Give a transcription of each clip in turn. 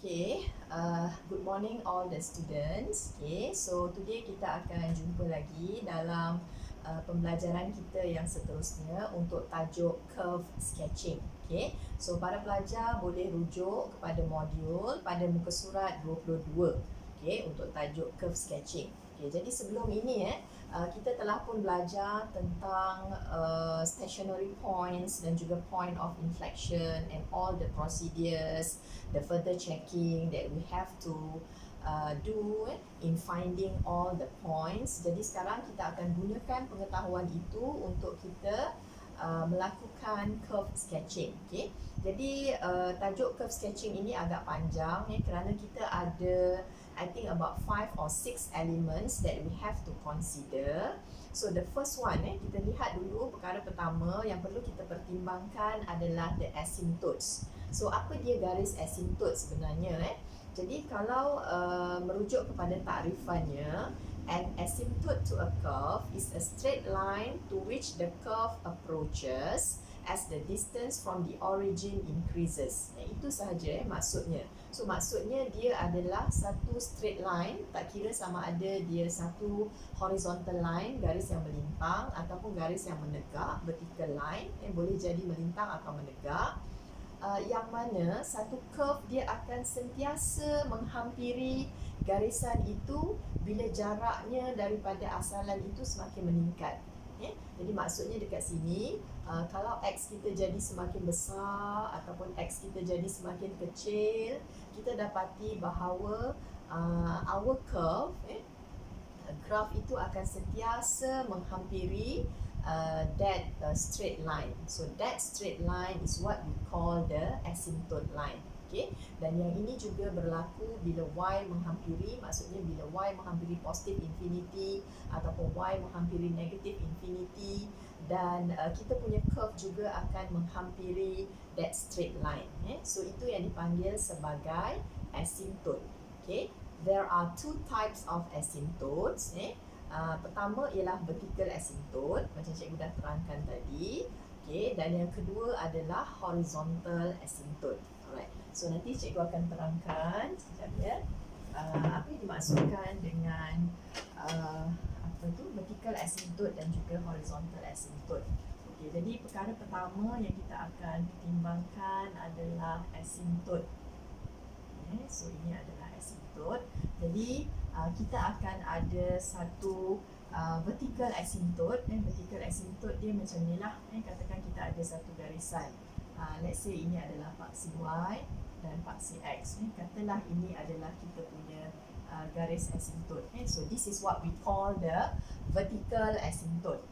Okay, good morning all the students. Okay, so today kita akan jumpa lagi dalam pembelajaran kita yang seterusnya untuk tajuk curve sketching. Okay, so para pelajar boleh rujuk kepada modul pada muka surat 22. Okay, untuk tajuk curve sketching. Okay, jadi sebelum ini kita telah pun belajar tentang stationary points dan juga point of inflection and all the procedures, the further checking that we have to do in finding all the points. Jadi sekarang kita akan gunakan pengetahuan itu untuk kita melakukan curve sketching. Okay? Jadi tajuk curve sketching ini agak panjang kerana kita ada I think about 5 or 6 elements that we have to consider. So the first one kita lihat dulu perkara pertama yang perlu kita pertimbangkan adalah the asymptotes. So apa dia garis asymptote sebenarnya Jadi kalau merujuk kepada takrifannya, an asymptote to a curve is a straight line to which the curve approaches as the distance from the origin increases. Itu sahaja maksudnya. So maksudnya dia adalah satu straight line, tak kira sama ada dia satu horizontal line, garis yang melintang ataupun garis yang menegak, vertical line, boleh jadi melintang atau menegak. Yang mana satu curve dia akan sentiasa menghampiri garisan itu bila jaraknya daripada asalan itu semakin meningkat. Jadi maksudnya dekat sini, kalau X kita jadi semakin besar ataupun X kita jadi semakin kecil, kita dapati bahawa our curve, graph itu akan sentiasa menghampiri that straight line. So that straight line is what we call the asymptote line. Okay? Dan yang ini juga berlaku bila Y menghampiri, maksudnya bila Y menghampiri positive infinity ataupun Y menghampiri negative infinity, dan kita punya curve juga akan menghampiri that straight line. So itu yang dipanggil sebagai asymptote. Okay? There are two types of asymptotes. Pertama ialah vertical asymptote, macam cikgu dah terangkan tadi. Okay, dan yang kedua adalah horizontal asymptote. Alright, so nanti cikgu akan terangkan sekejap ya, apa yang dimaksudkan dengan vertical asymptote dan juga horizontal asymptote. Okay, jadi perkara pertama yang kita akan pertimbangkan adalah asymptote. So ini adalah asymptote. Jadi kita akan ada satu vertical asymptote. Vertical asymptote dia macam ni lah. Katakan kita ada satu garisan. Let's say ini adalah paksi Y dan paksi X. Katalah ini adalah kita punya garis asymptote. So this is what we call the vertical asymptote.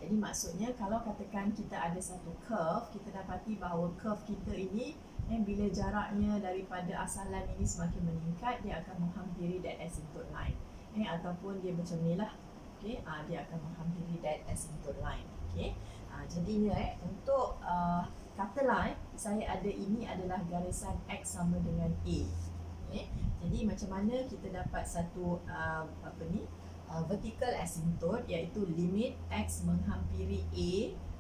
Jadi maksudnya kalau katakan kita ada satu curve, kita dapati bahawa curve kita ini bila jaraknya daripada asalan ini semakin meningkat, dia akan menghampiri that asymptote line. Ataupun dia macam ni lah. Okay? Dia akan menghampiri that asymptote line. Okay? Jadinya untuk katalah saya ada ini adalah garisan X sama dengan A. Okay? Jadi macam mana kita dapat satu vertical asymptote, iaitu limit X menghampiri A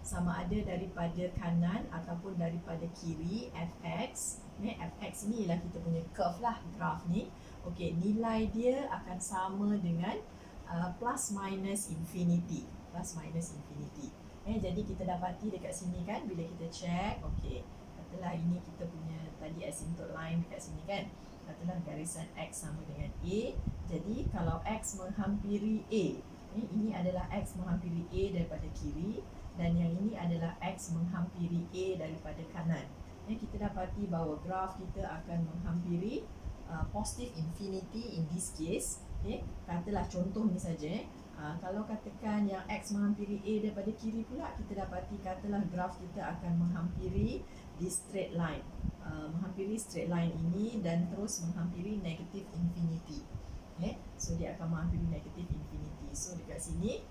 sama ada daripada kanan ataupun daripada kiri fx. Fx ni ialah kita punya curve lah, graph ni. Okey, nilai dia akan sama dengan plus minus infinity. Plus minus infinity. Jadi kita dapati dekat sini kan, bila kita check, okey, katalah ini kita punya tadi asymptote line dekat sini kan. Katalah garisan X sama dengan A. Jadi kalau X menghampiri A, ini adalah X menghampiri A daripada kiri, dan yang ini adalah X menghampiri A daripada kanan. Kita dapati bahawa graf kita akan menghampiri positive infinity in this case. Katalah contoh ni saja. Kalau katakan yang X menghampiri A daripada kiri pula, kita dapati katalah graf kita akan menghampiri this straight line. Menghampiri straight line ini dan terus menghampiri negative infinity. So dia akan menghampiri negative infinity. So dekat sini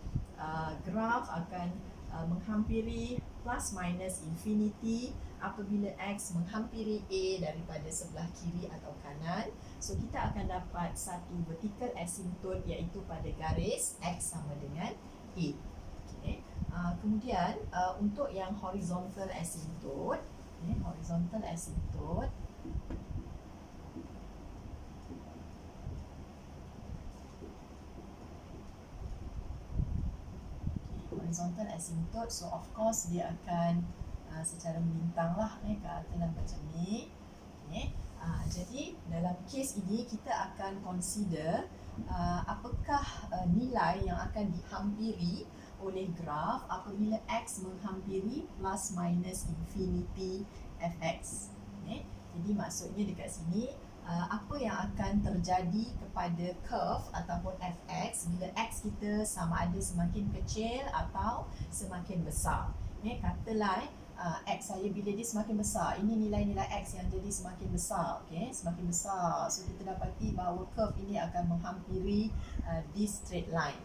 graf akan menghampiri plus minus infinity apabila X menghampiri A daripada sebelah kiri atau kanan. So kita akan dapat satu vertical asymptote, iaitu pada garis X sama dengan A. Okay. Kemudian untuk yang horizontal asymptote, horizontal asymptote, Horizontal asymptote, so of course dia akan secara melintang lah ke atas macam ni. Jadi dalam kes ini kita akan consider apakah nilai yang akan dihampiri oleh graf apabila x menghampiri plus minus infinity fx. Jadi maksudnya dekat sini apa yang akan terjadi kepada curve ataupun fx bila x kita sama ada semakin kecil atau semakin besar. Katalah x saya bila dia semakin besar, ini nilai-nilai x yang jadi semakin besar, semakin besar. So kita dapati bahawa curve ini akan menghampiri this straight line.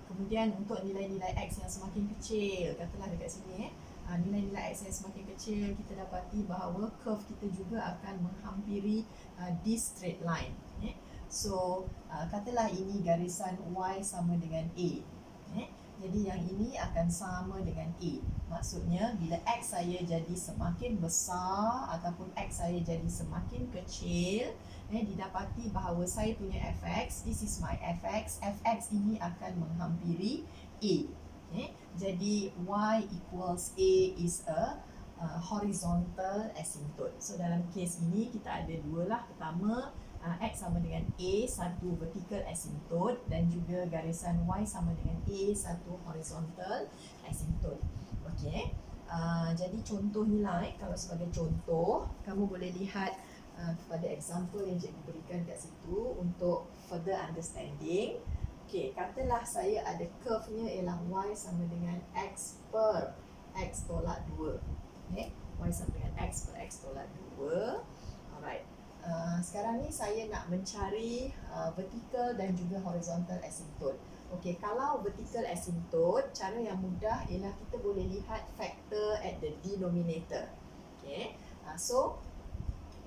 Kemudian untuk nilai-nilai x yang semakin kecil, katalah dekat sini nilai-nilai x yang semakin kecil, kita dapati bahawa curve kita juga akan menghampiri this straight line. So katalah ini garisan y sama dengan a. Jadi yang ini akan sama dengan A. Maksudnya bila X saya jadi semakin besar ataupun X saya jadi semakin kecil, didapati bahawa saya punya Fx, this is my Fx, Fx ini akan menghampiri A. Jadi Y equals A is a horizontal asymptote. So dalam kes ini kita ada dua lah. Pertama, X sama dengan A, satu vertical asymptote, dan juga garisan Y sama dengan A, satu horizontal asymptote. Okey. Jadi contoh nilai, kalau sebagai contoh, kamu boleh lihat pada example yang cikgu berikan kat situ untuk further understanding. Okey, katalah saya ada curve-nya ialah Y sama dengan X per X tolak 2. Y sama dengan X per X tolak 2. Alright. Sekarang ni saya nak mencari vertical dan juga horizontal asymptote. Okey, kalau vertical asymptote, cara yang mudah ialah kita boleh lihat factor at the denominator. Okey. So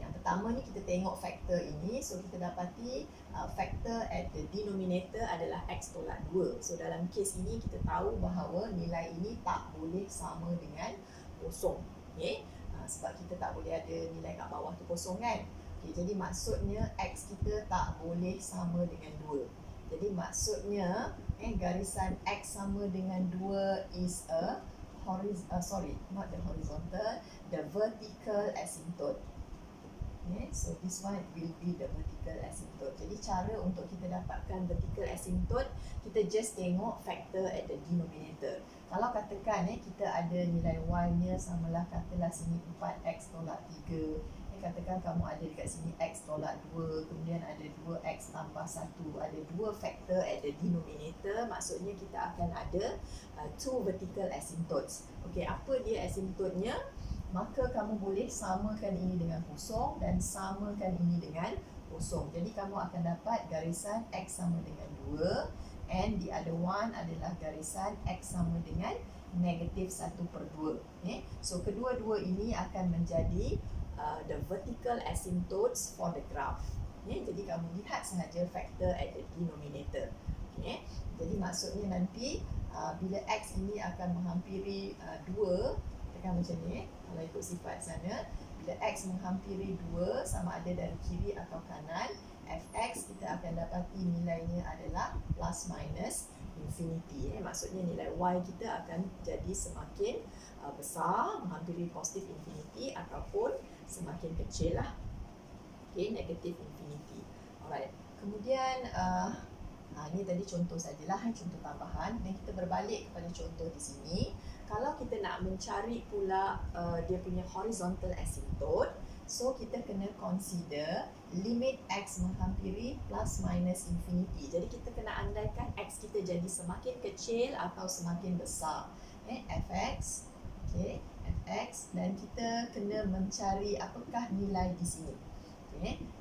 yang pertama ni kita tengok factor ini, so kita dapati factor at the denominator adalah x tolak 2. So dalam kes ini kita tahu bahawa nilai ini tak boleh sama dengan kosong. Okey. Sebab kita tak boleh ada nilai kat bawah tu kosong kan. Okay, jadi maksudnya x kita tak boleh sama dengan 2. Jadi maksudnya garisan x sama dengan 2 is a not the horizontal, the vertical asymptote. So this one will be the vertical asymptote. Jadi cara untuk kita dapatkan vertical asymptote, kita just tengok factor at the denominator. Kalau katakan kita ada nilai y-nya samalah katalah sini 4x tolak 3. Katakan kamu ada dekat sini x tolak 2, kemudian ada 2x tambah 1, ada dua factor at the denominator, maksudnya kita akan ada two vertical asymptotes. Okey, apa dia asymptotnya? Maka kamu boleh samakan ini dengan kosong dan samakan ini dengan kosong. Jadi kamu akan dapat garisan x sama dengan 2 and the other one adalah garisan x sama dengan negatif 1/2. So kedua-dua ini akan menjadi the vertical asymptotes for the graph. Jadi kamu lihat sahaja factor at the denominator. Jadi maksudnya nanti bila x ini akan menghampiri 2, tekan macam ni kalau ikut sifat sana, bila x menghampiri 2 sama ada dari kiri atau kanan, fx kita akan dapati nilainya adalah plus minus infinity. Maksudnya nilai y kita akan jadi semakin besar, menghampiri positif infinity ataupun semakin kecil lah. Negatif infinity. Alright. Kemudian ini tadi contoh sajalah, contoh tambahan. Dan kita berbalik kepada contoh di sini. Kalau kita nak mencari pula dia punya horizontal asymptote, so kita kena consider limit x menghampiri plus minus infinity. Jadi kita kena andaikan x kita jadi semakin kecil atau semakin besar. Fx, fx, dan kita kena mencari apakah nilai di sini.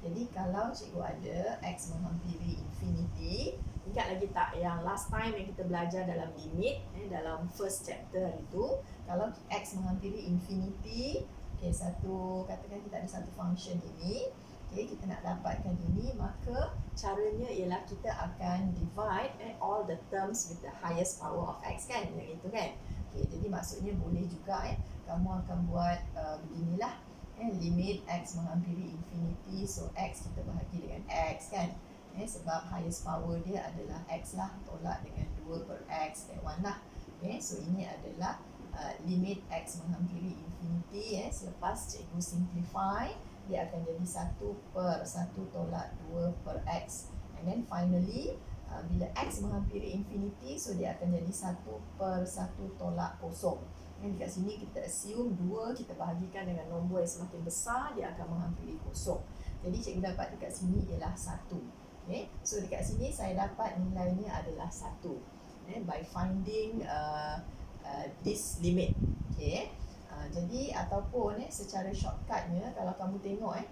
Jadi kalau cikgu ada x menghampiri infinity, ingat lagi tak yang last time yang kita belajar dalam limit, dalam first chapter itu, kalau x menghampiri infinity, katakan kita ada satu function ini, kita nak dapatkan ini, maka caranya ialah kita akan divide all the terms with the highest power of x kan, yang itu kan. Jadi maksudnya boleh juga kamu akan buat beginilah. limit x menghampiri infinity, so x kita bahagi dengan x kan. Sebab highest power dia adalah x lah, tolak dengan 2 per x, that one lah. So ini adalah limit x menghampiri infinity. Selepas cikgu simplify, dia akan jadi 1 per 1 tolak 2 per x. And then finally, bila x menghampiri infinity, so dia akan jadi 1 per 1 tolak kosong. Dekat sini kita assume 2 kita bahagikan dengan nombor yang semakin besar, dia akan menghampiri kosong. Jadi cikgu dapat dekat sini ialah 1. So dekat sini saya dapat nilainya adalah 1 by finding this limit. Jadi ataupun secara shortcutnya, kalau kamu tengok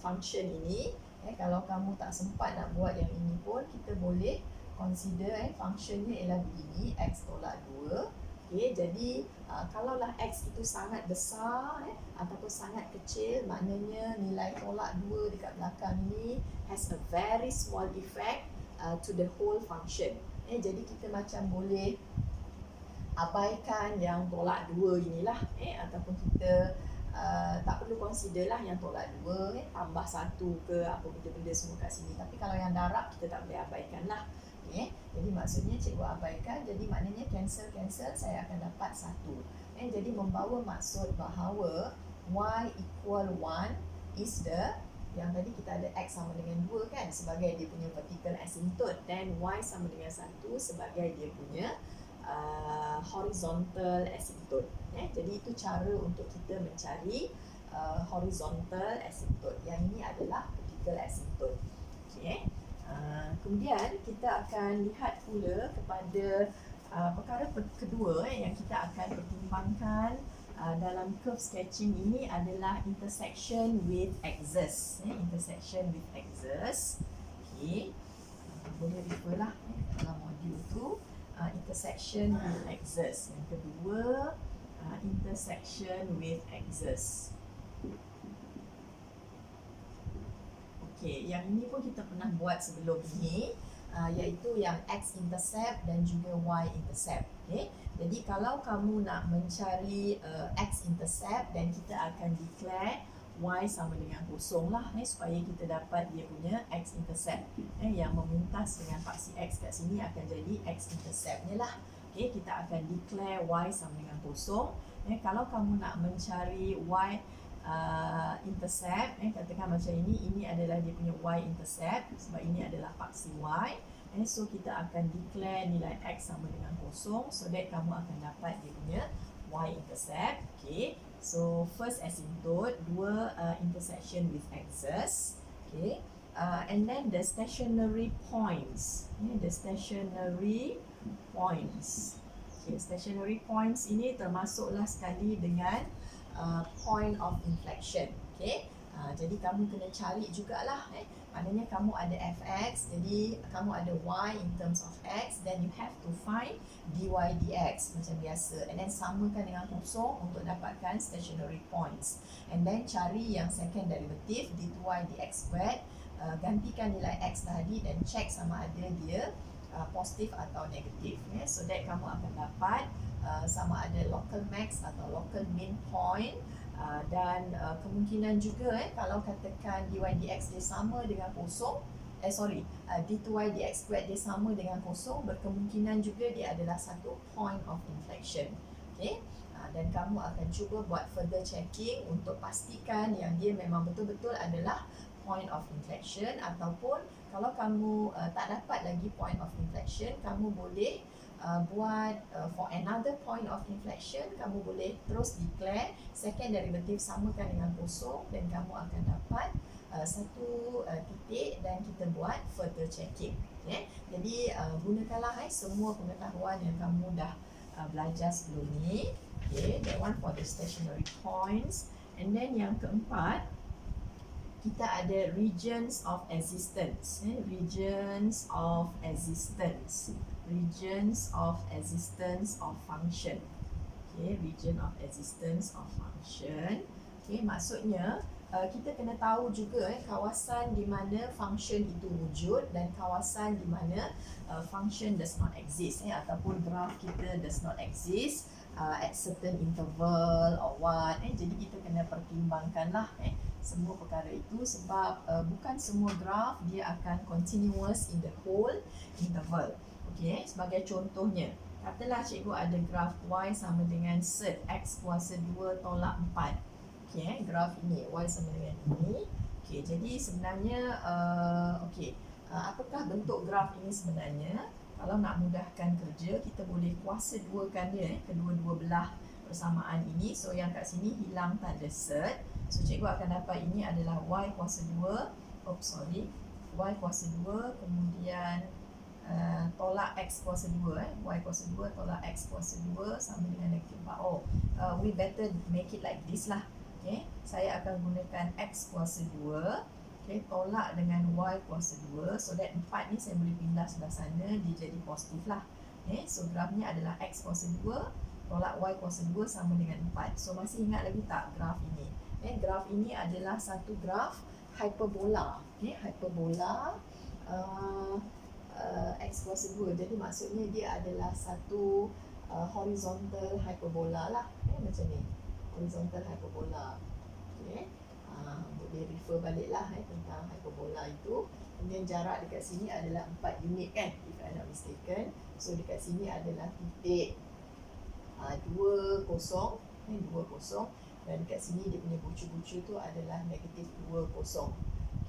function ini, kalau kamu tak sempat nak buat yang ini pun, kita boleh consider functionnya ialah begini, x tolak 2. Jadi kalaulah x itu sangat besar ataupun sangat kecil, maknanya nilai tolak 2 dekat belakang ini has a very small effect to the whole function. Jadi kita macam boleh abaikan yang tolak 2 inilah, ataupun kita tak perlu consider lah yang tolak 2, tambah 1 ke apa benda-benda semua kat sini. Tapi kalau yang darab kita tak boleh abaikan lah. Jadi maksudnya cikgu abaikan, jadi maknanya cancel, saya akan dapat 1. Jadi membawa maksud bahawa y equal 1 is the, yang tadi kita ada x sama dengan 2 kan, sebagai dia punya vertical asymptote, dan y sama dengan 1 sebagai dia punya horizontal asymptote. Jadi itu cara untuk kita mencari horizontal asymptote. Yang ini adalah vertical asymptote. Kemudian kita akan lihat pula kepada perkara kedua yang kita akan pertimbangkan dalam curve sketching ini adalah intersection with axes. Intersection with axes. Boleh refer lah dalam modul tu. Intersection with axes. Yang kedua, intersection with axes. Yang ini pun kita pernah buat sebelum ini, iaitu yang x-intercept dan juga y-intercept. Jadi kalau kamu nak mencari x-intercept, dan kita akan declare y sama dengan kosong lah, supaya kita dapat dia punya x-intercept. Yang memintas dengan paksi x kat sini akan jadi x-interceptnya lah. Kita akan declare y sama dengan kosong. Kalau kamu nak mencari y intercept, katakan macam ini adalah dia punya y-intercept, sebab ini adalah paksi y. So kita akan declare nilai x sama dengan kosong, so that kamu akan dapat dia punya y-intercept. So first asymptote, 2 intersection with axes. And then the stationary points. The stationary points. Stationary points ini termasuklah sekali dengan point of inflection. Jadi kamu kena cari jugalah. Maknanya kamu ada fx, jadi kamu ada y in terms of x, then you have to find dy dx macam biasa, and then samakan dengan kosong untuk dapatkan stationary points, and then cari yang second derivative dy dx squared, gantikan nilai x tadi dan check sama ada dia positif atau negatif, so that kamu akan dapat sama ada local max atau local min point. Dan kemungkinan juga kalau katakan dy dx dia sama dengan kosong, dy dx squared dia sama dengan kosong, berkemungkinan juga dia adalah satu point of inflection. Dan kamu akan cuba buat further checking untuk pastikan yang dia memang betul-betul adalah point of inflection, ataupun kalau kamu tak dapat lagi point of inflection, kamu boleh buat for another point of inflection, kamu boleh terus declare second derivative samakan dengan kosong, dan kamu akan dapat satu titik, dan kita buat further checking. Jadi gunakanlah semua pengetahuan yang kamu dah belajar sebelum ni. That one for the stationary points. And then yang keempat, kita ada regions of existence. Regions of existence. Regions of existence of function. Region of existence of function. Maksudnya kita kena tahu juga kawasan di mana function itu wujud dan kawasan di mana function does not exist, ataupun graph kita does not exist. at certain interval or what. Jadi kita kena pertimbangkanlah semua perkara itu sebab bukan semua graf dia akan continuous in the whole interval. Okey, sebagai contohnya, katalah cikgu ada graf y sama dengan set x kuasa 2 tolak 4. Okey, graf ini y sama dengan ini. Okey, jadi sebenarnya apakah bentuk graf ini sebenarnya? Kalau nak mudahkan kerja, kita boleh kuasa 2kan dia kedua-dua belah persamaan ini. So yang kat sini hilang tanda set. So cikgu akan dapat ini adalah y kuasa 2. Y kuasa 2 kemudian tolak x kuasa 2 y kuasa 2 tolak x kuasa 2 sama dengan negatif 4. We better make it like this lah. Okay, saya akan gunakan x kuasa 2 tolak dengan y kuasa 2. So that 4 ni saya boleh pindah sebelah sana, dia jadi positif lah. So grafnya adalah x kuasa 2 tolak y kuasa 2 sama dengan 4. So masih ingat lagi tak graf ini? Graf ini adalah satu graf hyperbola. Hyperbola x kuasa 2. Jadi maksudnya dia adalah satu horizontal hyperbola lah. Macam ni, horizontal hyperbola. Boleh refer balik lah tentang hyperbola itu. Kemudian jarak dekat sini adalah 4 unit kan, if I not mistaken. So dekat sini adalah titik 20, 20, dan dekat sini dia punya bucu-bucu tu adalah negatif 20.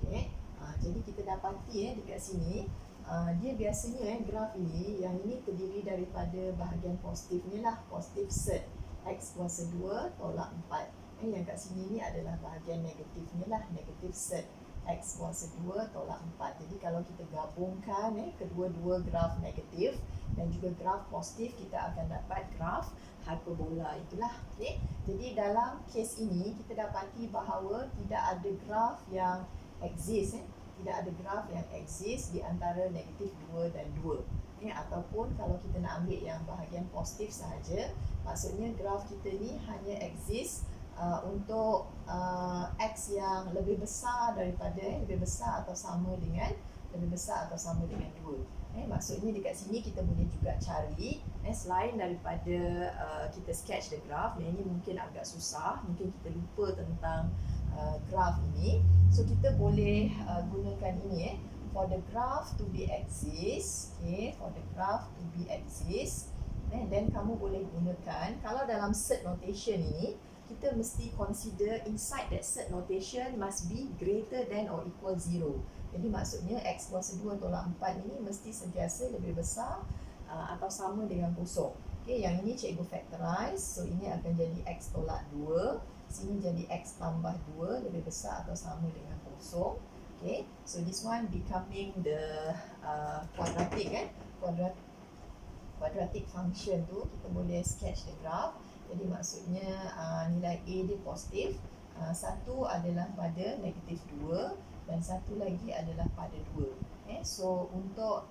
Okay. Jadi kita dapati dekat sini dia biasanya graf ini, yang ini terdiri daripada bahagian positifnya lah, positif set x kuasa 2 tolak 4. Yang kat sini ni adalah bahagian negatifnya lah, negatif set x kuasa 2 tolak 4. Jadi kalau kita gabungkan kedua-dua graf negatif dan juga graf positif, kita akan dapat graf hyperbola itulah. Okay. Jadi dalam kes ini kita dapati bahawa tidak ada graf yang exist, tidak ada graf yang exist di antara negatif 2 dan 2. Ataupun kalau kita nak ambil yang bahagian positif sahaja, maksudnya graf kita ni hanya exist untuk x yang lebih besar daripada lebih besar atau sama dengan 2. Maksudnya dekat sini kita boleh juga cari selain daripada kita sketch the graph, yang ini mungkin agak susah, mungkin kita lupa tentang graph ini. So kita boleh gunakan ini for the graph to be exist, for the graph to be exist, then kamu boleh gunakan, kalau dalam set notation ini kita mesti consider inside that set notation must be greater than or equal 0. Jadi maksudnya x kuasa 2 tolak 4 ini mesti sentiasa lebih besar atau sama dengan kosong. Okay, yang ini cikgu factorize, so ini akan jadi x tolak 2, sini jadi x tambah 2 lebih besar atau sama dengan kosong. Okay, so this one becoming the quadratic quadratic function tu, kita boleh sketch the graph. Jadi maksudnya nilai A dia positif, satu adalah pada negatif 2 dan satu lagi adalah pada 2. So untuk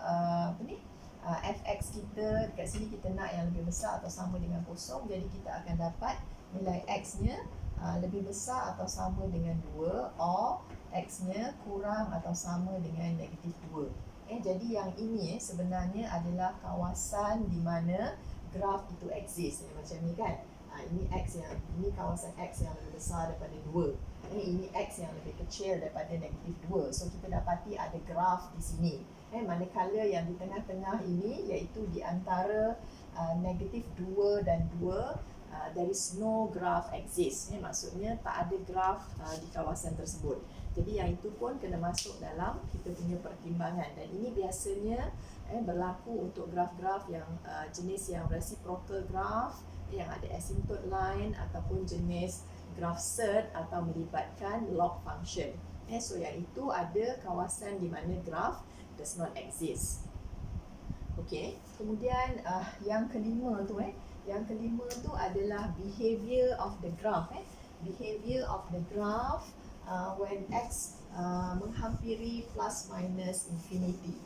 fx kita dekat sini kita nak yang lebih besar atau sama dengan kosong, jadi kita akan dapat nilai x-nya lebih besar atau sama dengan 2 or x-nya kurang atau sama dengan negatif 2. Jadi yang ini sebenarnya adalah kawasan di mana graf itu exist. Macam ni kan, ini x yang, ini kawasan x yang lebih besar daripada 2, ini x yang lebih kecil daripada negatif 2. So kita dapati ada graf di sini. Manakala yang di tengah-tengah ini iaitu di antara negatif 2 dan 2, there is no graph exist. Maksudnya tak ada graf di kawasan tersebut. Jadi yang itu pun kena masuk dalam kita punya pertimbangan, dan ini biasanya berlaku untuk graf-graf yang jenis yang reciprocal graph, yang ada asymptote line, ataupun jenis graph surd atau melibatkan log function. So yang itu ada kawasan di mana graph does not exist. Okey, kemudian yang kelima tu adalah behavior of the graph. Behavior of the graph when x menghampiri plus minus infinity.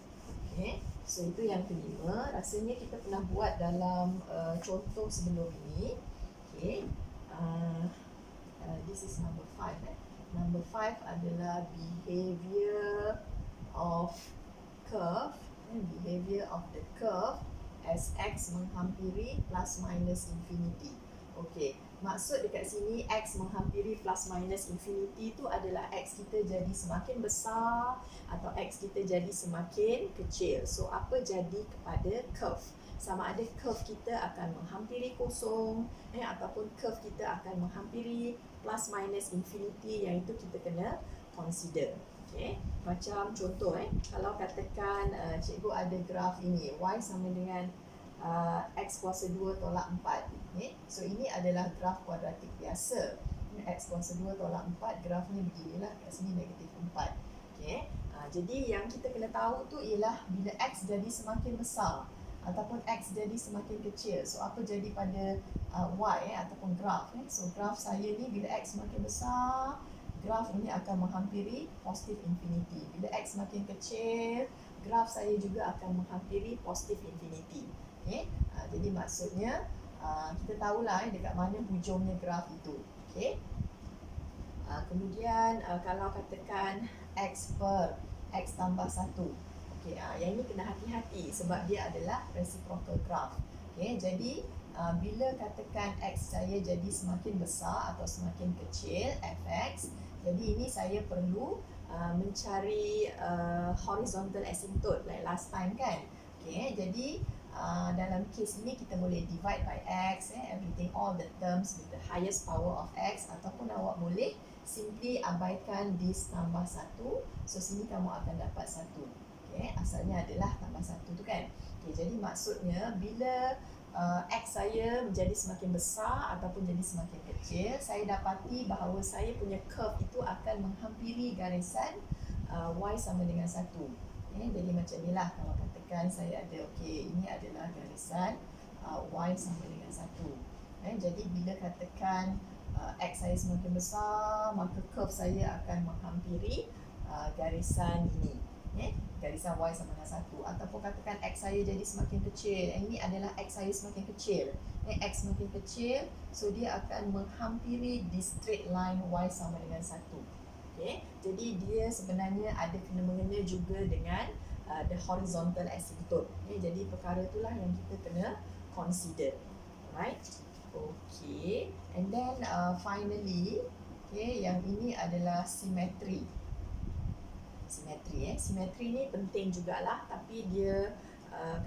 Okay. So itu yang kelima. Rasanya kita pernah buat dalam contoh sebelum ini. Okay. This is number 5. Number 5 adalah behavior of curve. Behavior of the curve as x menghampiri plus minus infinity. Okey, maksud dekat sini x menghampiri plus minus infinity tu adalah x kita jadi semakin besar atau x kita jadi semakin kecil. So apa jadi kepada curve? Sama ada curve kita akan menghampiri kosong ataupun curve kita akan menghampiri plus minus infinity, yang itu kita kena consider. Okay. Macam contoh kalau katakan cikgu ada graf ini, y sama dengan x kuasa 2 tolak 4. So ini adalah graf kuadratik biasa. X kuasa 2 tolak 4, grafnya beginilah, kat sini negatif 4. Okay. Jadi yang kita kena tahu tu ialah bila x jadi semakin besar ataupun x jadi semakin kecil, so apa jadi pada y ataupun graf. So graf saya ni bila x semakin besar, graf ini akan menghampiri positif infinity. Bila x semakin kecil, graf saya juga akan menghampiri positif infinity. Okay. Jadi maksudnya kita tahulah dekat mana hujungnya graf itu. Okay. Kemudian kalau katakan x per x tambah 1. Okay, yang ini kena hati-hati sebab dia adalah reciprocal graph. Okay, jadi bila katakan x saya jadi semakin besar atau semakin kecil fx, jadi ini saya perlu mencari horizontal asymptote like last time kan. Okay, jadi dalam case ini kita boleh divide by x, everything, all the terms with the highest power of x, ataupun awak boleh simply abaikan this tambah 1. So sini kamu akan dapat 1. Okay, asalnya adalah tambah 1 tu kan. Okay, jadi maksudnya bila x saya menjadi semakin besar ataupun jadi semakin kecil, saya dapati bahawa saya punya curve itu akan menghampiri garisan y sama dengan 1. Okay, jadi macam inilah kalau katakan saya ada, okay, ini adalah garisan y sama dengan 1. Jadi bila katakan x saya semakin besar, maka curve saya akan menghampiri garisan ini. Garisan y sama dengan 1. Ataupun katakan x saya jadi semakin kecil, ini adalah x saya semakin kecil. X semakin kecil, so dia akan menghampiri di straight line y sama dengan 1. Okay. Jadi dia sebenarnya ada kena-mengena juga dengan the horizontal asymptote. Jadi perkara itulah yang kita kena consider. Alright. Okay. And then finally, okay, yang ini adalah simetri. Simetri ni penting jugalah, tapi dia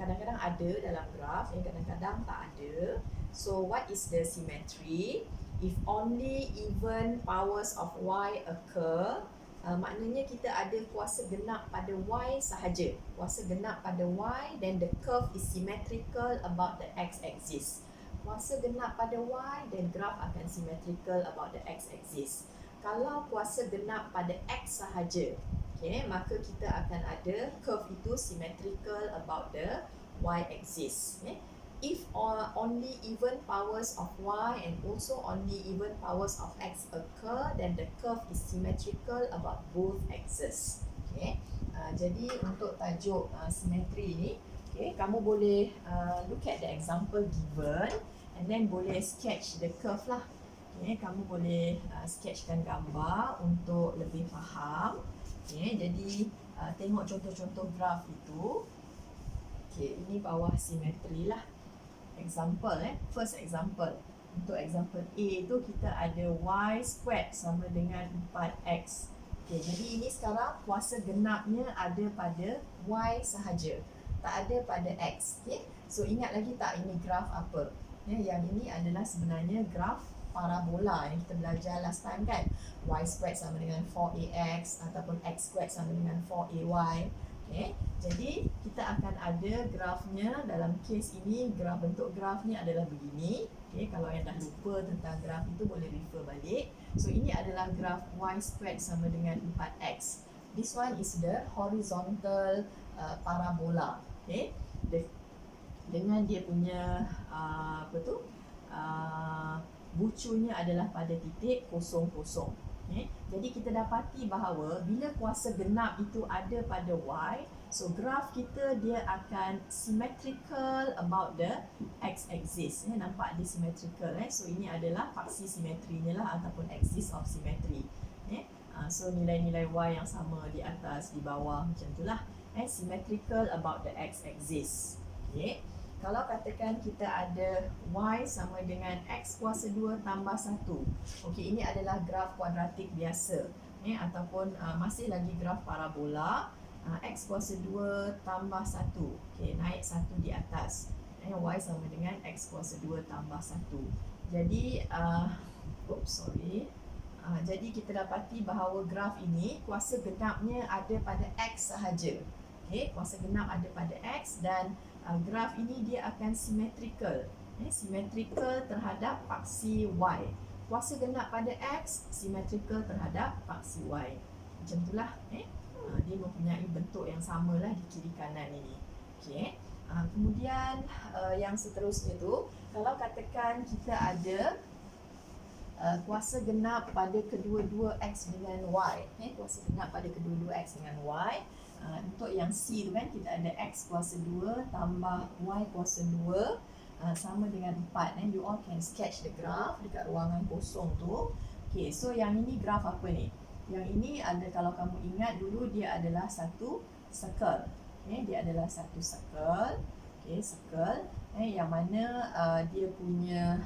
kadang-kadang ada dalam graf, kadang-kadang tak ada. So what is the symmetry? If only even powers of y occur, maknanya kita ada kuasa genap pada y sahaja. Kuasa genap pada y, then the curve is symmetrical about the x-axis. Kuasa genap pada y, then graph akan symmetrical about the x-axis. Kalau kuasa genap pada x sahaja, okay, maka kita akan ada curve itu symmetrical about the y-axis. Okay. If only even powers of y and also only even powers of x occur, then the curve is symmetrical about both axes. Okay. Jadi untuk tajuk simetri ni, okay, kamu boleh look at the example given and then boleh sketch the curve lah. Okay, kamu boleh sketchkan gambar untuk lebih faham. Okay, jadi tengok contoh-contoh graf itu. Okay, ini bawah simetri lah. Example, first example. Untuk example A tu kita ada y squared sama dengan 4x. Okay, jadi ini sekarang kuasa genapnya ada pada y sahaja, tak ada pada x. Okay, so ingat lagi tak ini graf apa? Yang ini adalah sebenarnya graf parabola yang kita belajar last time kan. Y squared sama dengan 4ax ataupun x squared sama dengan 4ay. Okay. Jadi kita akan ada grafnya. Dalam kes ini bentuk grafnya adalah begini. Okay. Kalau yang dah lupa tentang graf itu boleh refer balik. So ini adalah graf y squared sama dengan 4x. This one is the horizontal parabola. Okay. Dengan dia punya bucunya adalah pada titik kosong-kosong. Okay. Jadi kita dapati bahawa bila kuasa genap itu ada pada y, so graf kita dia akan symmetrical about the x-axis. Nampak dia symmetrical. So ini adalah faksi simetrinya lah ataupun axis of symmetry. So nilai-nilai y yang sama di atas, di bawah macam itulah. Symmetrical about the x-axis. Okay. kalau katakan kita ada y sama dengan x kuasa 2 tambah 1. Okey, ini adalah graf kuadratik biasa. Ataupun masih lagi graf parabola. X kuasa 2 tambah 1. Okey, naik 1 di atas. Y sama dengan x kuasa 2 tambah 1. Jadi, jadi kita dapati bahawa graf ini kuasa genapnya ada pada x sahaja. Okey, kuasa genap ada pada x dan graf ini dia akan symmetrical. Symmetrical terhadap paksi y. Kuasa genap pada x, symmetrical terhadap paksi y. Macam itulah. Dia mempunyai bentuk yang samalah di kiri kanan ini. Okey. Kemudian yang seterusnya tu, kalau katakan kita ada kuasa genap pada kedua-dua x dengan y. Kuasa genap pada kedua-dua x dengan y. Untuk yang C tu kan, kita ada x kuasa 2 tambah y kuasa 2 sama dengan 4. You all can sketch the graph dekat ruangan kosong tu. Okay, so yang ini graf apa ni? Yang ini ada, kalau kamu ingat dulu, dia adalah satu circle. Dia adalah satu circle. Okay, circle. Yang mana dia punya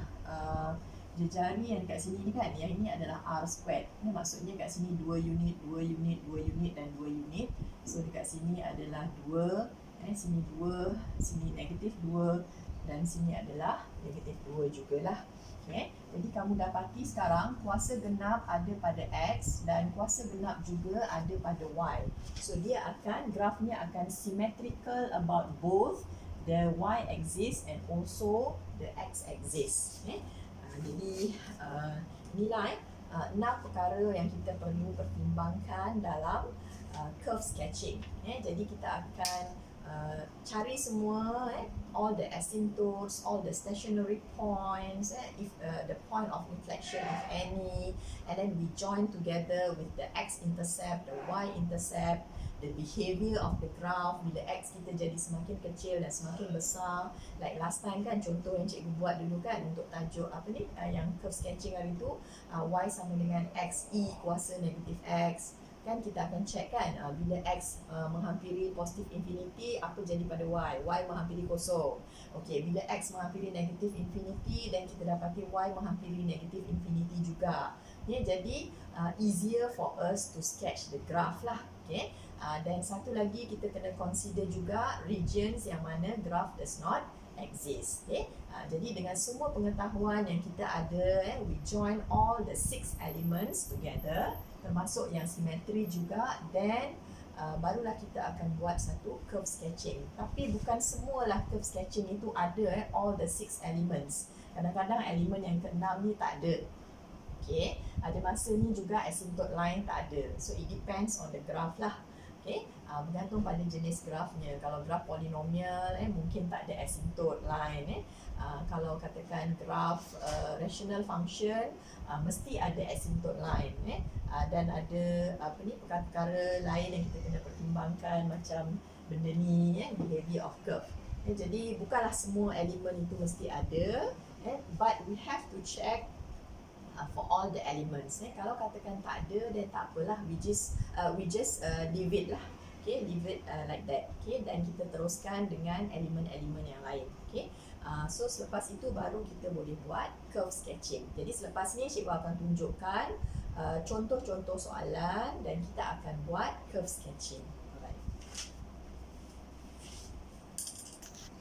jari yang dekat sini ni kan, yang ini adalah R squared. Maksudnya kat sini 2 unit, 2 unit, 2 unit dan 2 unit. So dekat sini adalah 2, sini 2, sini negatif 2 dan sini adalah negatif 2 jugalah. Okay. Jadi kamu dapati sekarang kuasa genap ada pada x dan kuasa genap juga ada pada y. So dia akan, grafnya akan symmetrical about both the y axis and also the x axis. Jadi inilah 6 perkara yang kita perlu pertimbangkan dalam curve sketching. Jadi kita akan cari semua all the asymptotes, all the stationary points, if the point of inflection if any, and then we join together with the x-intercept, the y-intercept, the behavior of the graph bila x kita jadi semakin kecil dan semakin besar. Like last time kan, contoh yang cikgu buat dulu kan untuk tajuk apa ni, yang curve sketching hari tu, y sama dengan x e kuasa negatif x. Kan kita akan check kan, bila x menghampiri positif infinity, apa jadi pada y? Y menghampiri kosong. Okey, bila x menghampiri negatif infinity, dan kita dapati y menghampiri negatif infinity juga. Jadi easier for us to sketch the graph lah. Okay. Dan satu lagi kita kena consider juga regions yang mana graph does not exist. Okay. Jadi dengan semua pengetahuan yang kita ada, we join all the 6 elements together, termasuk yang simetri juga, then barulah kita akan buat satu curve sketching. Tapi bukan semualah curve sketching itu ada all the 6 elements. Kadang-kadang elemen yang ke-6 ni tak ada. Okay. Ada masa ni juga asymptote line tak ada. So it depends on the graph lah. Okay. Bergantung pada jenis grafnya. Kalau graf polinomial mungkin tak ada asymptote line. Kalau katakan graf rational function, mesti ada asymptote line. Dan ada perkara-perkara lain yang kita kena pertimbangkan, macam benda ni, behavior of curve. Jadi bukanlah semua elemen itu mesti ada, but we have to check for all the elements. Kalau katakan tak ada, then tak apalah, we just leave it lah. Okay, leave it like that. Okay, dan kita teruskan dengan elemen-elemen yang lain. Okay, so selepas itu baru kita boleh buat curve sketching. Jadi selepas ni cikgu akan tunjukkan contoh-contoh soalan dan kita akan buat curve sketching.